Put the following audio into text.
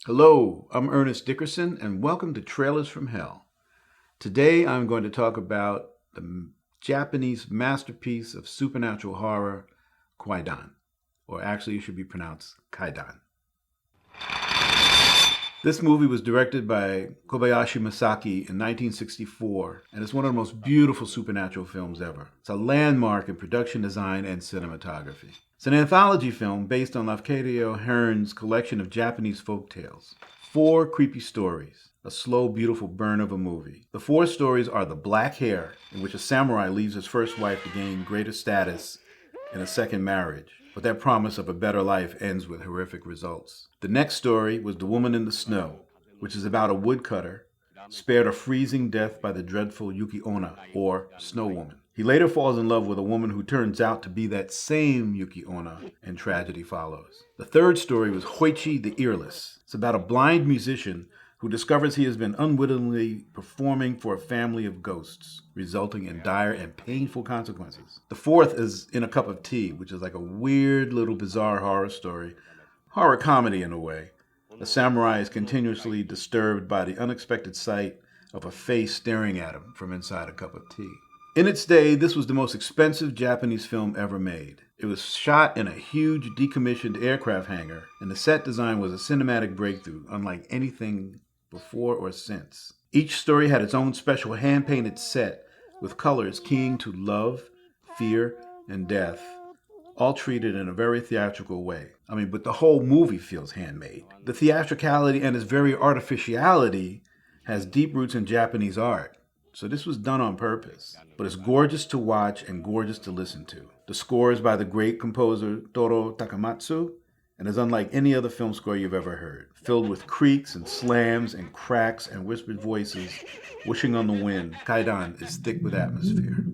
Hello, I'm Ernest Dickerson, and welcome to Trailers from Hell. Today I'm going to talk about the Japanese masterpiece of supernatural horror, KWAIDAN, or actually it should be pronounced Kaidan. This movie was directed by Kobayashi Masaki in 1964, and it's one of the most beautiful supernatural films ever. It's a landmark in production design and cinematography. It's an anthology film based on Lafcadio Hearn's collection of Japanese folk tales. 4 creepy stories, a slow, beautiful burn of a movie. The 4 stories are The Black Hair, in which a samurai leaves his first wife to gain greater status in a second marriage, but that promise of a better life ends with horrific results. The next story was The Woman in the Snow, which is about a woodcutter spared a freezing death by the dreadful Yuki Onna, or Snow Woman. He later falls in love with a woman who turns out to be that same Yuki Onna, and tragedy follows. The third story was Hoichi the Earless. It's about a blind musician who discovers he has been unwittingly performing for a family of ghosts, resulting in dire and painful consequences. The fourth is In a Cup of Tea, which is like a weird little bizarre horror story, horror comedy in a way. The samurai is continuously disturbed by the unexpected sight of a face staring at him from inside a cup of tea. In its day, this was the most expensive Japanese film ever made. It was shot in a huge decommissioned aircraft hangar, and the set design was a cinematic breakthrough, unlike anything before or since. Each story had its own special hand-painted set, with colors keying to love, fear, and death, all treated in a very theatrical way. But the whole movie feels handmade. The theatricality and its very artificiality has deep roots in Japanese art. So this was done on purpose. But it's gorgeous to watch and gorgeous to listen to. The score is by the great composer Toru Takamatsu, and is unlike any other film score you've ever heard, filled with creaks and slams and cracks and whispered voices whooshing on the wind. Kaidan is thick with atmosphere.